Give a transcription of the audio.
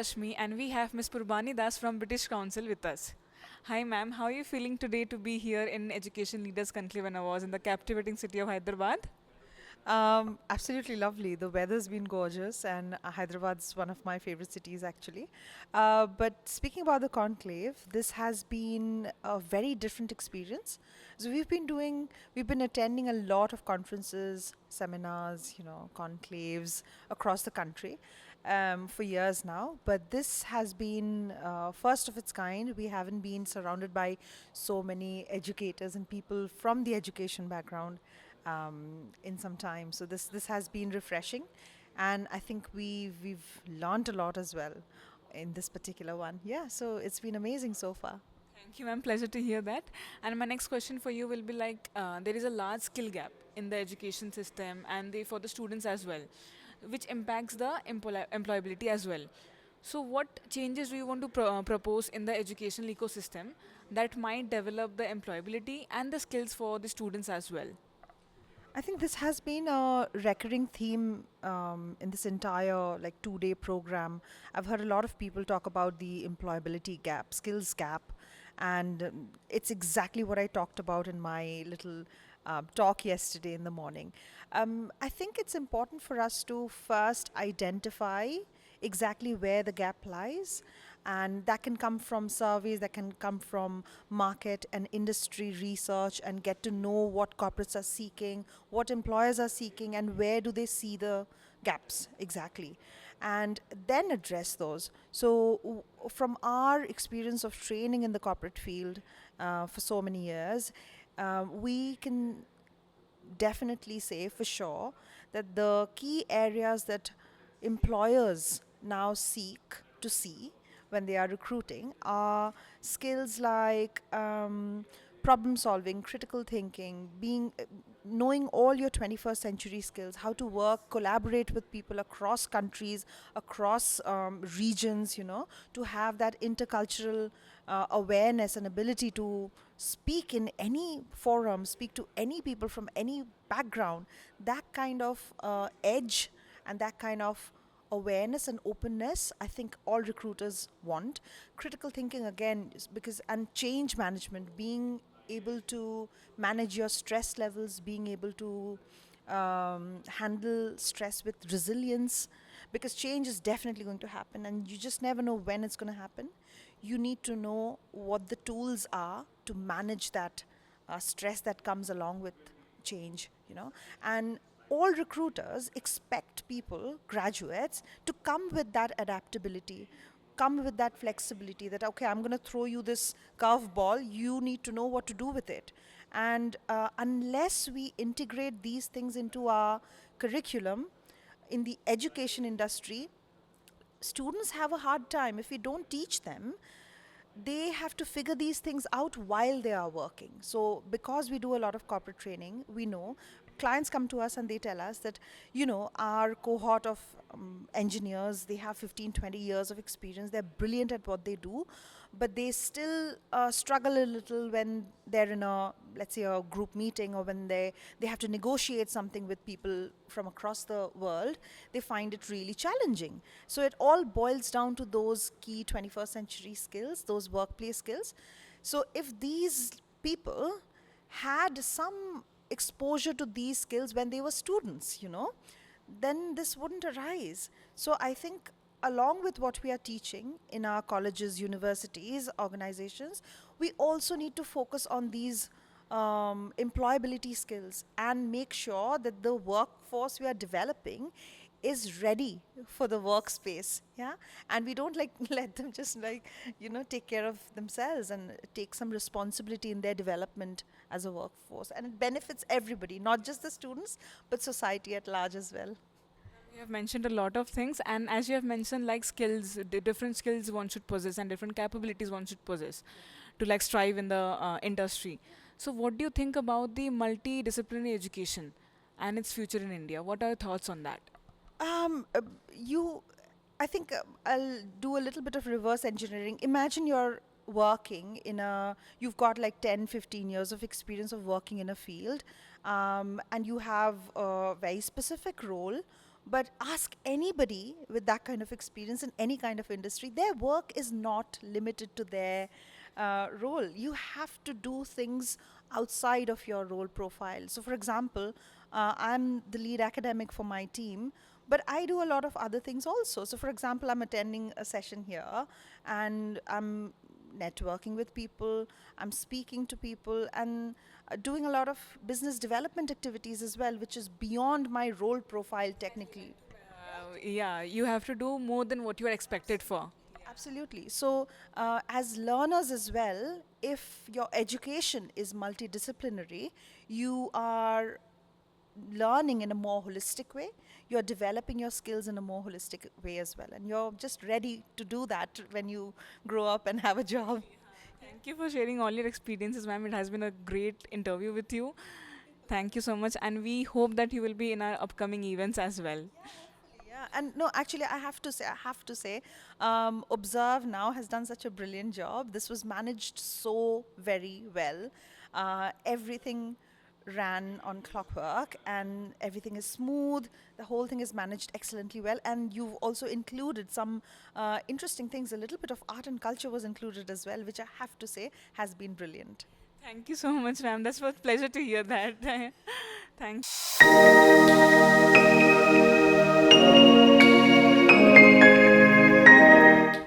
Rashmi, and we have Miss Purbani Das from British Council with us. Hi, ma'am. How are you feeling today to be here in Education Leaders Conclave and Awards in the captivating city of Hyderabad? Absolutely lovely. The weather's been gorgeous, and Hyderabad's one of my favorite cities, actually. But speaking about the conclave, this has been a very different experience. So we've been attending a lot of conferences, seminars, conclaves across the country for years now. But this has been first of its kind. We haven't been surrounded by so many educators and people from the education background in some time. So this has been refreshing, and I think we've learned a lot as well in this particular one. Yeah, so it's been amazing so far. Thank you, ma'am. Pleasure to hear that. And my next question for you will be like, there is a large skill gap in the education system and for the students as well, which impacts the employability as well. So, what changes do you want to propose in the educational ecosystem that might develop the employability and the skills for the students as well? I think this has been a recurring theme in this entire like 2 day program. I've heard a lot of people talk about the employability gap, skills gap, and it's exactly what I talked about in my little talk yesterday in the morning. I think it's important for us to first identify exactly where the gap lies, and that can come from surveys, that can come from market and industry research, and get to know what corporates are seeking, what employers are seeking, and where do they see the gaps exactly, and then address those. So from our experience of training in the corporate field for so many years, we can definitely say for sure that the key areas that employers now seek to see when they are recruiting are skills like problem solving, critical thinking, knowing all your 21st century skills, how to work, collaborate with people across countries, across regions, to have that intercultural awareness and ability to speak in any forum, speak to any people from any background. That kind of edge and that kind of awareness and openness, I think all recruiters want. Critical thinking, again, is because, and change management, being able to manage your stress levels, being able to handle stress with resilience, because change is definitely going to happen and you just never know when it's going to happen. You need to know what the tools are to manage that stress that comes along with change, and all recruiters expect people, graduates, to come with that adaptability, come with that flexibility that, okay, I'm going to throw you this curveball, you need to know what to do with it. And unless we integrate these things into our curriculum in the education industry, students have a hard time. If we don't teach them, they have to figure these things out while they are working. So, because we do a lot of corporate training, we know clients come to us and they tell us that, our cohort of engineers, they have 15, 20 years of experience, they're brilliant at what they do, but they still struggle a little when they're in a, let's say, a group meeting, or when they have to negotiate something with people from across the world. They find it really challenging. So it all boils down to those key 21st century skills, those workplace skills. So if these people had some exposure to these skills when they were students, then this wouldn't arise. So I think, along with what we are teaching in our colleges, universities, organizations, we also need to focus on these employability skills and make sure that the workforce we are developing is ready for the workspace. Yeah, and we don't like let them just like take care of themselves and take some responsibility in their development as a workforce, and it benefits everybody, not just the students but society at large as well. You have mentioned a lot of things, and as you have mentioned, like skills, the different skills one should possess and different capabilities one should possess to like strive in the industry. So, what do you think about the multidisciplinary education and its future in India? What are your thoughts on that? Um, uh, you, I think I'll do a little bit of reverse engineering. Imagine you're working you've got like 10, 15 years of experience of working in a field, and you have a very specific role But ask anybody with that kind of experience in any kind of industry, their work is not limited to their role. You have to do things outside of your role profile. So, for example, I'm the lead academic for my team, but I do a lot of other things also. So, for example, I'm attending a session here and I'm networking with people, I'm speaking to people, and doing a lot of business development activities as well, which is beyond my role profile technically. Yeah, you have to do more than what you are expected for. Absolutely. So, as learners as well, if your education is multidisciplinary, you are learning in a more holistic way. You're developing your skills in a more holistic way as well. And you're just ready to do that when you grow up and have a job. Thank you for sharing all your experiences, ma'am. It has been a great interview with you. Thank you so much, and we hope that you will be in our upcoming events as well. Yeah, and no, actually, I have to say, Observe Now has done such a brilliant job. This was managed so very well. Everything ran on clockwork, and everything is smooth. The whole thing is managed excellently well, and you've also included some interesting things. A little bit of art and culture was included as well, which I have to say has been brilliant. Thank you so much, ma'am. That's a pleasure to hear that. Thanks.